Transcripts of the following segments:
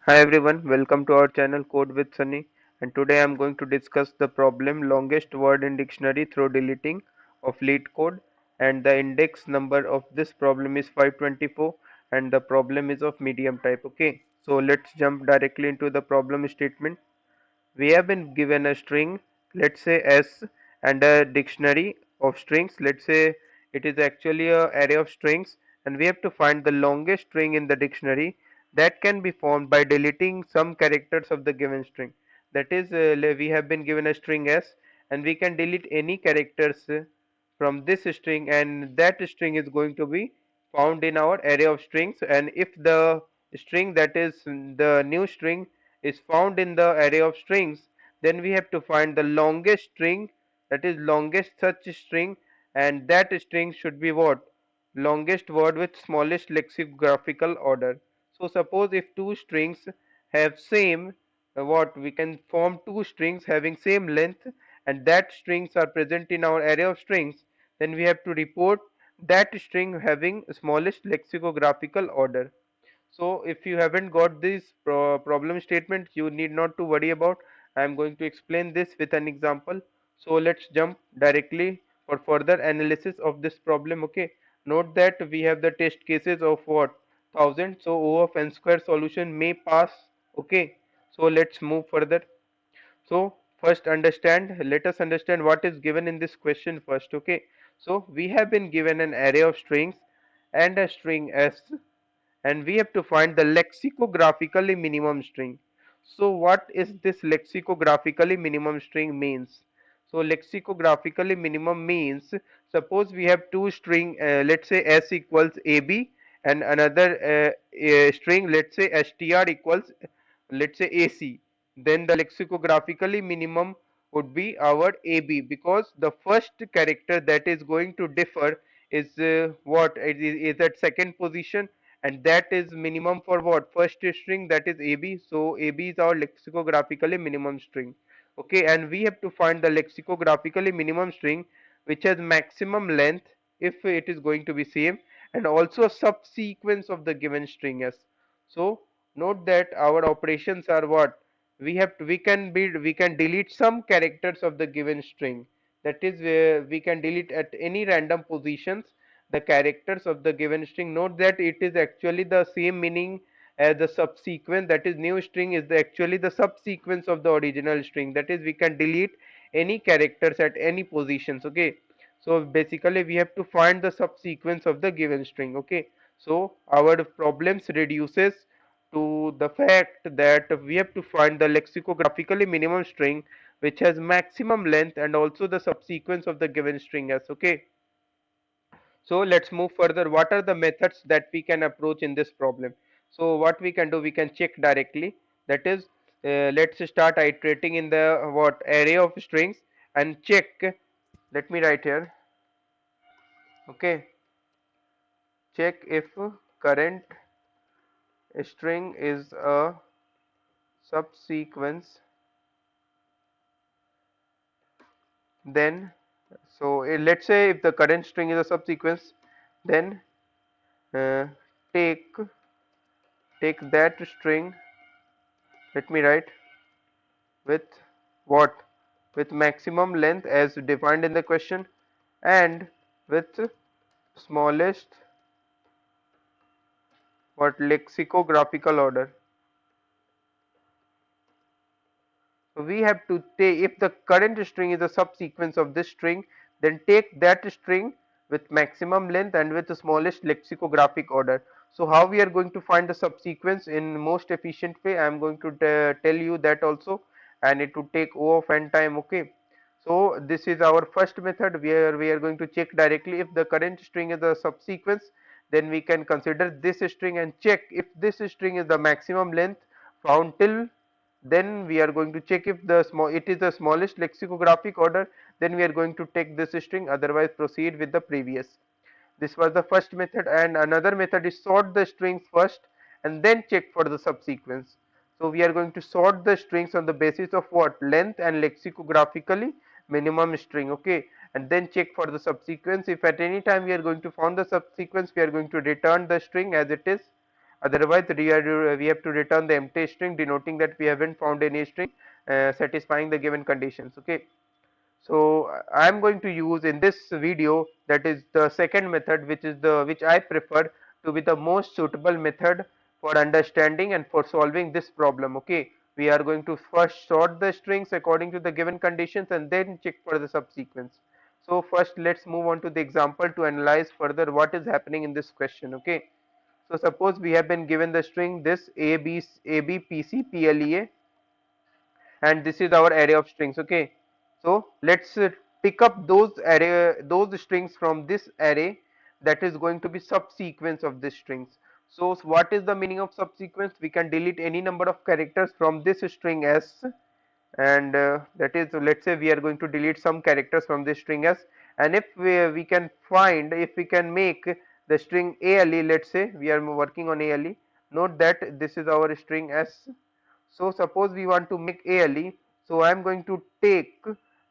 Hi everyone, welcome to our channel Code with Sunny, and today I am going to discuss the problem longest word in dictionary through deleting of lead code, and the index number of this problem is 524 and the problem is of medium type. Okay, so let's jump directly into the problem statement. We have been given a string, let's say S, and a dictionary of strings. Let's say it is actually a array of strings, and we have to find the longest string in the dictionary that can be formed by deleting some characters of the given string. That is, we have been given a string S, and we can delete any characters from this string, and that string is going to be found in our array of strings. And if the string, that is the new string, is found in the array of strings, then we have to find the longest string, that is longest such string, and that string should be what? Longest word with smallest lexicographical order. So suppose if two strings have same, what we can form two strings having same length, and that strings are present in our array of strings, then we have to report that string having smallest lexicographical order. So if you haven't got this problem statement, you need not to worry about. I am going to explain this with an example. So let's jump directly for further analysis of this problem. Okay, note that we have the test cases of what? 1000. So O of n square solution may pass. Okay, so let's move further. So first let us understand what is given in this question first. Okay, so we have been given an array of strings and a string s, and we have to find the lexicographically minimum string. So what is this lexicographically minimum string means? So lexicographically minimum means, suppose we have two string, let's say s equals ab, and another string, let's say str equals, let's say ac, then the lexicographically minimum would be our ab, because the first character that is going to differ is what is at second position, and that is minimum for what? First string, that is ab. So ab is our lexicographically minimum string. Okay, and we have to find the lexicographically minimum string which has maximum length if it is going to be same, and also a subsequence of the given string s. So note that our operations are what? We can delete some characters of the given string. That is where we can delete at any random positions the characters of the given string. Note that it is actually the same meaning as the subsequent, that is new string is actually the subsequence of the original string. That is, we can delete any characters at any positions. Okay, so basically we have to find the subsequence of the given string. Okay, so our problems reduces to the fact that we have to find the lexicographically minimum string which has maximum length and also the subsequence of the given string as. Okay, so let's move further. What are the methods that we can approach in this problem? So what we can do, we can check directly. That is, let's start iterating in the what array of strings and check. Let me write here. Okay, check if current string is a subsequence, then let's say if the current string is a subsequence, then uh, take that string. Let me write with what? With maximum length as defined in the question, and with smallest what? Lexicographical order. So we have to take, if the current string is a subsequence of this string, then take that string with maximum length and with the smallest lexicographic order. So how we are going to find the subsequence in most efficient way, I am going to tell you that also, and it would take O of n time. Okay, so this is our first method where we are going to check directly if the current string is a subsequence, then we can consider this string and check if this string is the maximum length found till, then we are going to check if it is the smallest lexicographic order, then we are going to take this string, otherwise proceed with the previous. This was the first method, and another method is sort the strings first and then check for the subsequence. So we are going to sort the strings on the basis of what? Length and lexicographically minimum string. Okay, and then check for the subsequence. If at any time we are going to find the subsequence, we are going to return the string as it is, Otherwise, we have to return the empty string denoting that we haven't found any string satisfying the given conditions. Okay. So I am going to use in this video, that is the second method, which I prefer to be the most suitable method for understanding and for solving this problem. Okay, we are going to first sort the strings according to the given conditions and then check for the subsequence. So first let's move on to the example to analyze further what is happening in this question. Okay, so suppose we have been given the string this ABPCPLEA, and this is our array of strings. Okay, so let's pick up those strings from this array that is going to be subsequence of these strings. So what is the meaning of subsequence? We can delete any number of characters from this string S, and that is, let's say we are going to delete some characters from this string S, and if we can find, if we can make the string ALE, let's say we are working on ALE, note that this is our string S. So suppose we want to make ALE, so I am going to take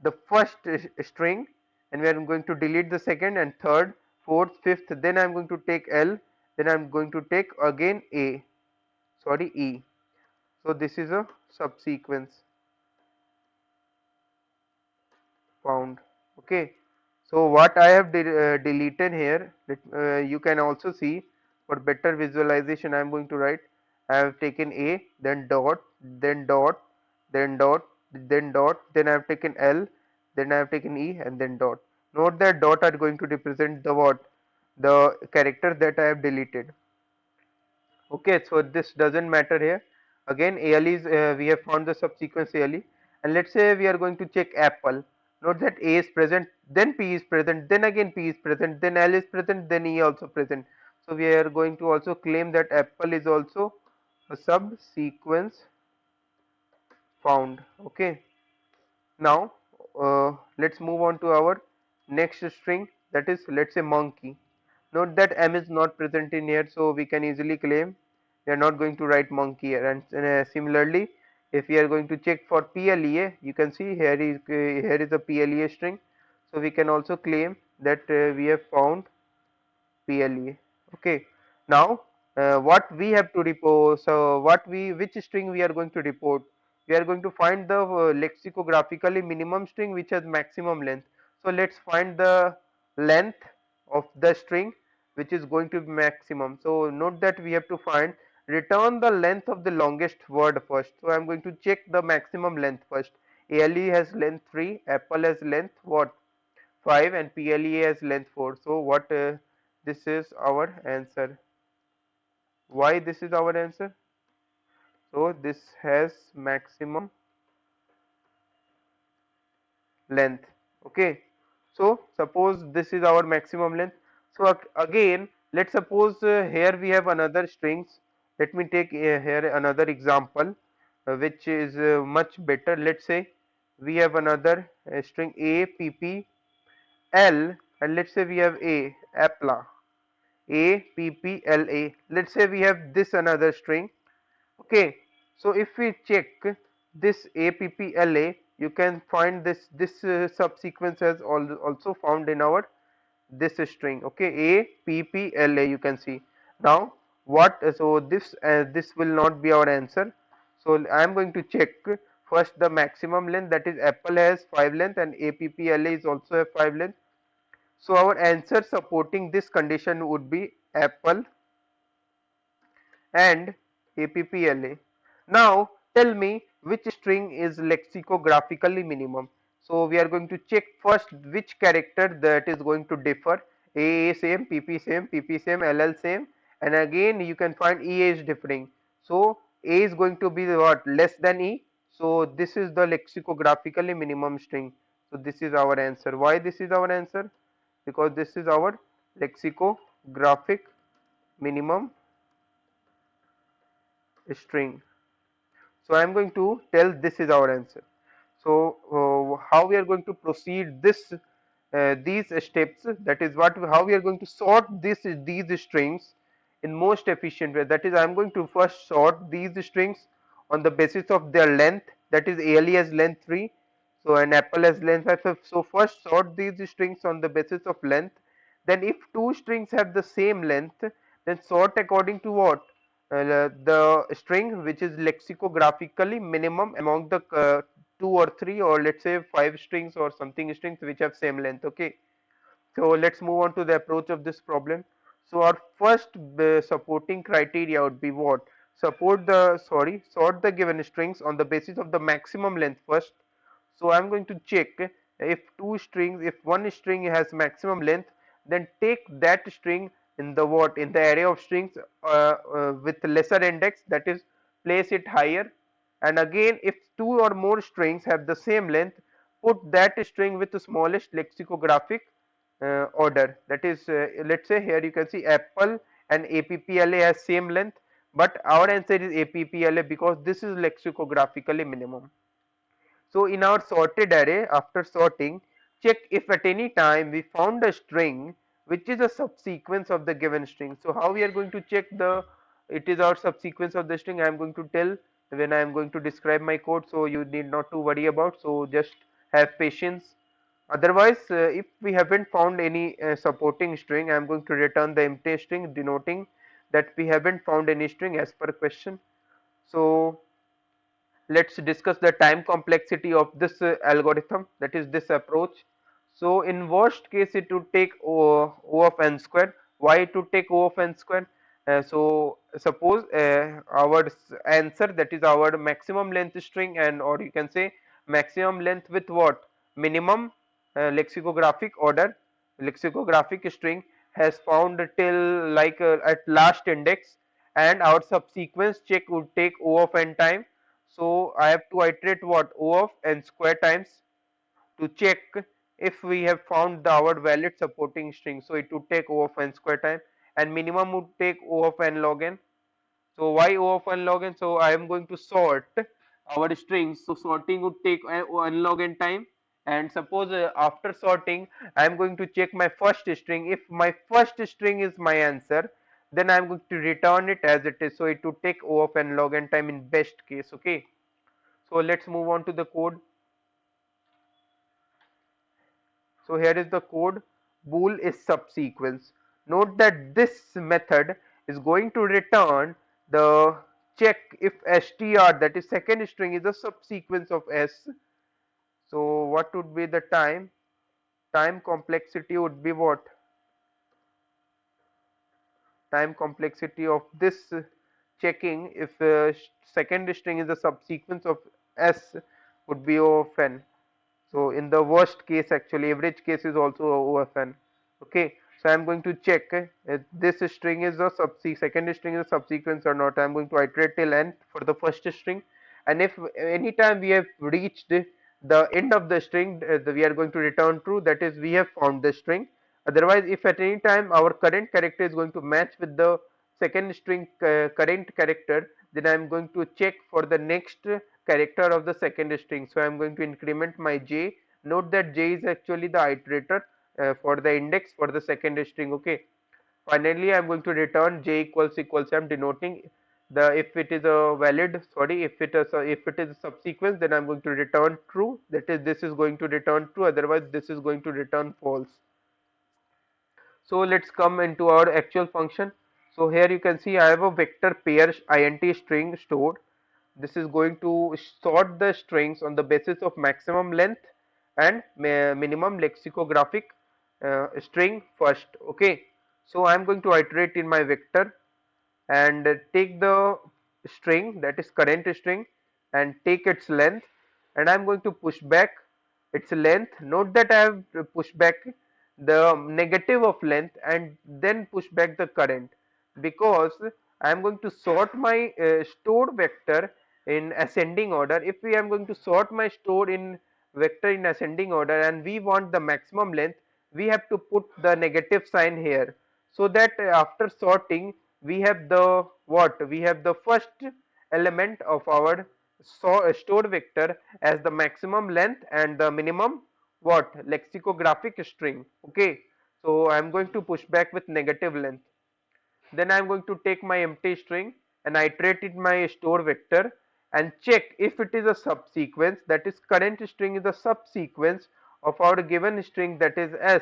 the first string and we are going to delete the second and third, fourth, fifth, then I am going to take L, then I am going to take again E. So this is a subsequence found. Okay, so what I have deleted here, you can also see for better visualization. I am going to write, I have taken A, then dot, then dot, then dot, then dot, then I have taken L, then I have taken E, and then dot. Note that dot are going to represent the what, the characters that I have deleted. Okay, so this doesn't matter here. Again, ALE is, we have found the subsequence ALE, and let's say we are going to check apple. Note that A is present, then P is present, then again P is present, then L is present, then E also present. So we are going to also claim that apple is also a subsequence found. Okay. Now let's move on to our next string, that is, let's say monkey. Note that M is not present in here, so we can easily claim we are not going to write monkey here. And similarly, if we are going to check for PLEA, you can see here is a PLEA string, so we can also claim that we have found PLEA. Okay. Now what we have to report, so which string we are going to report? We are going to find the lexicographically minimum string which has maximum length. So let's find the length of the string which is going to be maximum. So note that we have to find, return the length of the longest word first. So I am going to check the maximum length first. ALE has length 3, apple has length what, 5, and PLEA has length 4. So what, this is our answer. Why this is our answer? So this has maximum length. Okay, so suppose this is our maximum length. So again, let's suppose here we have another strings. Let me take here another example which is much better. Let's say we have another string A P P L, and let's say we have Appla, APPLA. Let's say we have this another string. Okay, so if we check this APPLA, you can find this subsequence as also found in our this string. Okay, APPLA, you can see. Now what, so this will not be our answer. So I am going to check first the maximum length, that is apple has 5 length and APPLA is also a 5 length. So our answer supporting this condition would be apple and APPLA. Now tell me which string is lexicographically minimum. So we are going to check first which character that is going to differ. A same, PP same, PP same, LL same, and again you can find EA is differing. So A is going to be what, less than E. So this is the lexicographically minimum string. So this is our answer. Why this is our answer? Because this is our lexicographic minimum string. So I am going to tell this is our answer. So how we are going to proceed these steps, that is what, how we are going to sort these strings in most efficient way. That is, I am going to first sort these strings on the basis of their length, that is ALE has length 3, so an apple has length 5. So first sort these strings on the basis of length, then if two strings have the same length, then sort according to what, the string which is lexicographically minimum among the two or three, or let's say five strings or something strings which have same length. Okay, so let's move on to the approach of this problem. So our first supporting criteria would be what? Sort the given strings on the basis of the maximum length first. So I'm going to check if if one string has maximum length, then take that string in the what? In the array of strings with lesser index, that is, place it higher. And again, if two or more strings have the same length, put that string with the smallest lexicographic order. That is, let's say here you can see apple and APPLA has same length, but our answer is APPLA because this is lexicographically minimum. So in our sorted array, after sorting, check if at any time we found a string which is a subsequence of the given string. So how we are going to check it is our subsequence of the string, I am going to tell when I am going to describe my code, so you need not to worry about, so just have patience. Otherwise, if we haven't found any supporting string, I am going to return the empty string denoting that we haven't found any string as per question. So let's discuss the time complexity of this algorithm, that is this approach. So in worst case it would take O of n square. Why it would take O of n square? So suppose our answer, that is our maximum length string, and or you can say maximum length with what? Minimum lexicographic order, lexicographic string has found till like at last index, and our subsequence check would take O of n time. So I have to iterate what? O of n square times to check if we have found our valid supporting string. So it would take O of n square time, and minimum would take O of n log n. So why O of n log n? So I am going to sort our strings. So sorting would take n log n time. And suppose after sorting, I am going to check my first string. If my first string is my answer, then I am going to return it as it is. So it would take O of n log n time in best case. Okay. So let's move on to the code. So here is the code. Bool is subsequence. Note that this method is going to return the check if str, that is second string, is a subsequence of s. So what would be the time? Time complexity would be what? Time complexity of this checking if second string is a subsequence of s would be O of n. So in the worst case, actually average case is also OFN. Okay, so I am going to check if this string is a second string is a subsequence or not. I am going to iterate till n for the first string, and if anytime we have reached the end of the string, we are going to return true, that is we have found the string. Otherwise, if at any time our current character is going to match with the second string current character, then I am going to check for the next character of the second string. So I am going to increment my j. Note that j is actually the iterator for the index for the second string. Okay. Finally, I am going to return j equals. I am denoting the if it is a valid. Sorry, if it is a subsequence, then I am going to return true. That is, this is going to return true. Otherwise, this is going to return false. So let's come into our actual function. So here you can see I have a vector pair int string stored. This is going to sort the strings on the basis of maximum length and minimum lexicographic string first. Okay, so I am going to iterate in my vector and take the string, that is current string, and take its length, and I am going to push back its length. Note that I have pushed back the negative of length and then push back the current, because I am going to sort my stored vector in ascending order. If we am going to sort my stored in vector in ascending order and we want the maximum length, we have to put the negative sign here, so that after sorting we have the what? We have the first element of our stored vector as the maximum length and the minimum what? Lexicographic string. Okay, so I am going to push back with negative length. Then I am going to take my empty string and iterate in my store vector and check if it is a subsequence, that is current string is a subsequence of our given string, that is s.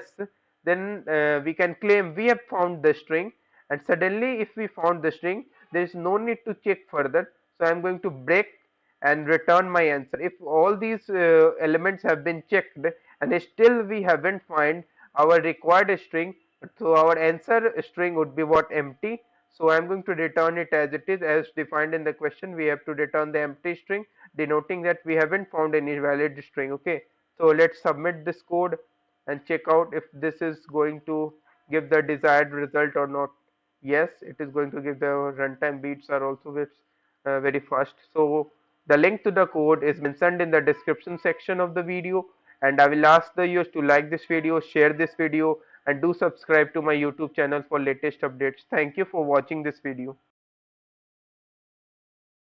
Then we can claim we have found the string, and suddenly if we found the string, there is no need to check further. So I'm going to break and return my answer. If all these elements have been checked and still we haven't find our required string, so our answer string would be what? Empty. So I'm going to return it as it is, as defined in the question. We have to return the empty string, denoting that we haven't found any valid string. Okay, so let's submit this code and check out if this is going to give the desired result or not. Yes, it is going to give. The runtime beats are also very fast. So the link to the code is mentioned in the description section of the video, and I will ask the users to like this video, share this video, and do subscribe to my YouTube channel for latest updates. Thank you for watching this video.